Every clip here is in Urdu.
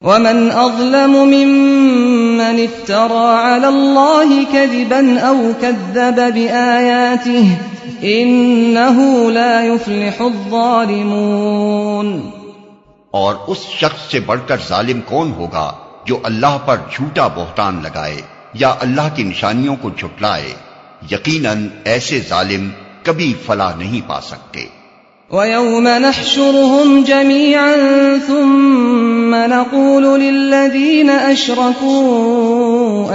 ومن أظلم ممن افترى على الله كذبا أو كذب بآياته إنه لا يفلح الظالمون۔ اور اس شخص سے بڑھ کر ظالم کون ہوگا جو اللہ پر جھوٹا بہتان لگائے یا اللہ کی نشانیوں کو جھٹلائے؟ یقیناً ایسے ظالم کبھی فلاح نہیں پا سکتے۔ وَيَوْمَ نَحْشُرُهُمْ جَمِيعًا ثُمَّ نَقُولُ لِلَّذِينَ أَشْرَكُوا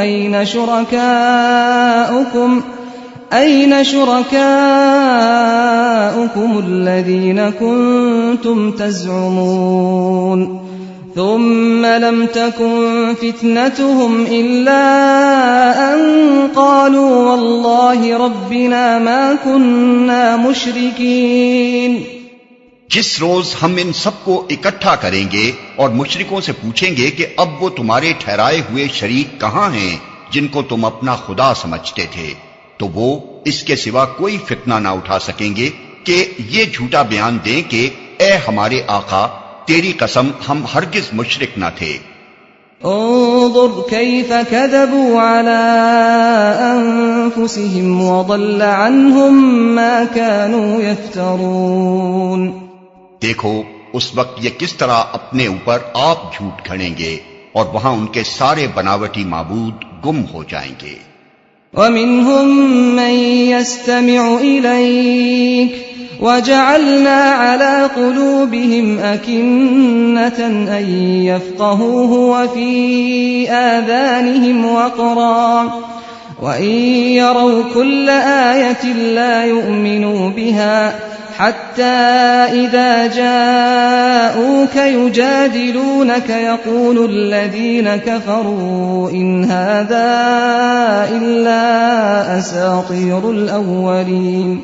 أَيْنَ شُرَكَاؤُكُمُ الَّذِينَ كُنتُمْ تَزْعُمُونَ ثُمَّ لَمْ تَكُنْ فِتْنَتُهُمْ إِلَّا أَنْ قَالُوا وَاللَّهِ رَبِّنَا مَا كُنَّا مُشْرِكِينَ۔ جس روز ہم ان سب کو اکٹھا کریں گے اور مشرکوں سے پوچھیں گے کہ اب وہ تمہارے ٹھہرائے ہوئے شریک کہاں ہیں جن کو تم اپنا خدا سمجھتے تھے، تو وہ اس کے سوا کوئی فتنہ نہ اٹھا سکیں گے کہ یہ جھوٹا بیان دیں کہ اے ہمارے آقا تیری قسم ہم ہرگز مشرک نہ تھے۔ انظر كيف كذبوا على أنفسهم وضل عنهم ما كانوا يفترون۔ دیکھو اس وقت یہ کس طرح اپنے اوپر آپ جھوٹ گھڑیں گے اور وہاں ان کے سارے بناوٹی معبود گم ہو جائیں گے۔ وَمِنْهُمْ مَنْ يَسْتَمِعُ إِلَيْكَ وَجَعَلْنَا عَلَى قُلُوبِهِمْ أَكِنَّةً أَنْ يَفْقَهُوهُ وَفِي آذَانِهِمْ وَقْرًا وَإِنْ يَرَوْا كُلَّ آيَةٍ لَا يُؤْمِنُوا بِهَا حَتَّى إِذَا جَاءُوكَ يُجَادِلُونَكَ يَقُولُ الَّذِينَ كَفَرُوا إِنْ هَذَا إِلَّا أَسَاطِيرُ الْأَوَّلِينَ۔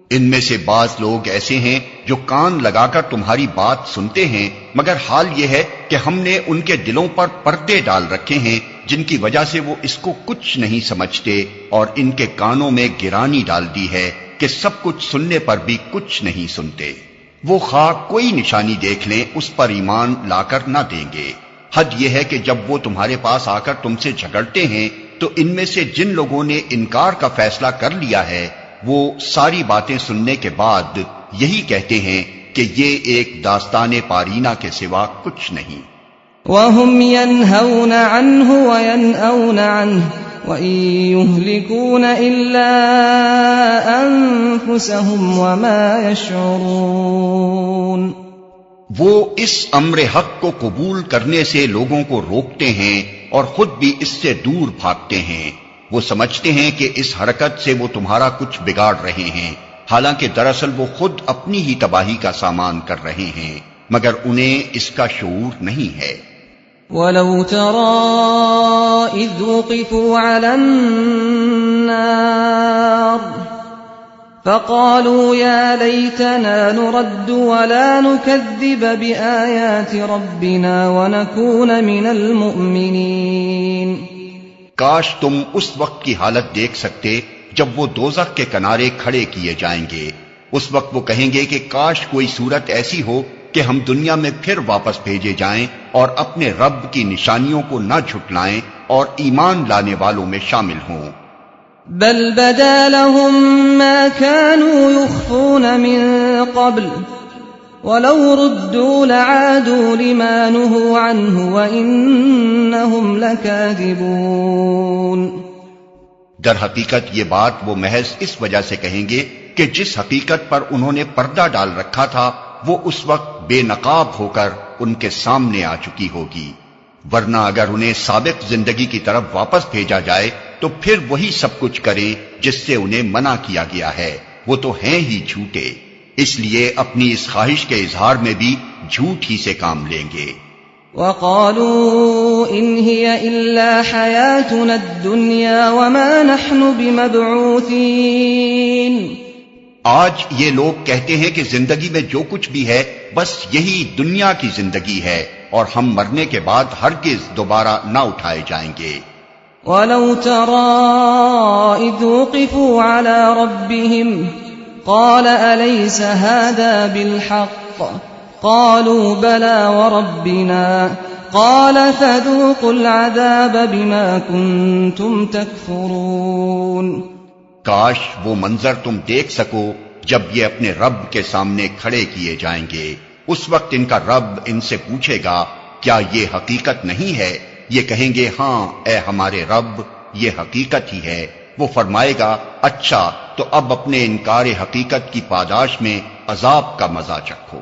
ان میں سے بعض لوگ ایسے ہیں جو کان لگا کر تمہاری بات سنتے ہیں، مگر حال یہ ہے کہ ہم نے ان کے دلوں پر پردے ڈال رکھے ہیں جن کی وجہ سے وہ اس کو کچھ نہیں سمجھتے، اور ان کے کانوں میں گرانی ڈال دی ہے کہ سب کچھ سننے پر بھی کچھ نہیں سنتے۔ وہ خواہ کوئی نشانی دیکھ لیں اس پر ایمان لا کر نہ دیں گے۔ حد یہ ہے کہ جب وہ تمہارے پاس آ کر تم سے جھگڑتے ہیں تو ان میں سے جن لوگوں نے انکار کا فیصلہ کر لیا ہے وہ ساری باتیں سننے کے بعد یہی کہتے ہیں کہ یہ ایک داستان پارینہ کے سوا کچھ نہیں۔ وَهُمْ يَنْهَوْنَ عَنْهُ وَيَنْأَوْنَ عَنْهُ وَإِن يُهْلِكُونَ إِلَّا أَنفُسَهُمْ وَمَا يَشْعُرُونَ۔ وہ اس امر حق کو قبول کرنے سے لوگوں کو روکتے ہیں اور خود بھی اس سے دور بھاگتے ہیں۔ وہ سمجھتے ہیں کہ اس حرکت سے وہ تمہارا کچھ بگاڑ رہے ہیں، حالانکہ دراصل وہ خود اپنی ہی تباہی کا سامان کر رہے ہیں، مگر انہیں اس کا شعور نہیں ہے۔ وَلَوْ تَرَىٰ إِذْ وُقِفُوا عَلَى النَّارِ فَقَالُوا يَا لَيْتَنَا نُرَدُّ وَلَا نُكَذِّبَ بِآيَاتِ رَبِّنَا وَنَكُونَ مِنَ الْمُؤْمِنِينَ۔ کاش تم اس وقت کی حالت دیکھ سکتے جب وہ دوزخ کے کنارے کھڑے کیے جائیں گے۔ اس وقت وہ کہیں گے کہ کاش کوئی صورت ایسی ہو کہ ہم دنیا میں پھر واپس بھیجے جائیں اور اپنے رب کی نشانیوں کو نہ جھٹلائیں اور ایمان لانے والوں میں شامل ہوں۔ بل بدا لهم ما كانوا يخفون من قبل وَلَوْ رُدُّوا لَعَادُوا لِمَا نُهُوا عَنْهُ وَإِنَّهُمْ لَكَاذِبُونَ۔ در حقیقت یہ بات وہ محض اس وجہ سے کہیں گے کہ جس حقیقت پر انہوں نے پردہ ڈال رکھا تھا وہ اس وقت بے نقاب ہو کر ان کے سامنے آ چکی ہوگی، ورنہ اگر انہیں سابق زندگی کی طرف واپس بھیجا جائے تو پھر وہی سب کچھ کریں جس سے انہیں منع کیا گیا ہے۔ وہ تو ہیں ہی جھوٹے، اس لیے اپنی اس خواہش کے اظہار میں بھی جھوٹ ہی سے کام لیں گے۔ وَقَالُوا إِنْ هِيَ إِلَّا حَيَاتُنَا الدُّنْيَا وَمَا نَحْنُ بِمَبْعُوثِينَ۔ آج یہ لوگ کہتے ہیں کہ زندگی میں جو کچھ بھی ہے بس یہی دنیا کی زندگی ہے اور ہم مرنے کے بعد ہرگز دوبارہ نہ اٹھائے جائیں گے۔ وَلَوْ تَرَىٰ إِذْ وُقِفُوا عَلَىٰ رَبِّهِمْ قَالَ أَلَيْسَ هَٰذَا بِالْحَقِّ قَالُوا بَلَىٰ وَرَبِّنَا قال فذوقوا العذاب بما كنتم تكفرون۔ کاش وہ منظر تم دیکھ سکو جب یہ اپنے رب کے سامنے کھڑے کیے جائیں گے۔ اس وقت ان کا رب ان سے پوچھے گا کیا یہ حقیقت نہیں ہے؟ یہ کہیں گے ہاں اے ہمارے رب یہ حقیقت ہی ہے۔ وہ فرمائے گا اچھا تو اب اپنے انکار حقیقت کی پاداش میں عذاب کا مزہ چکھو۔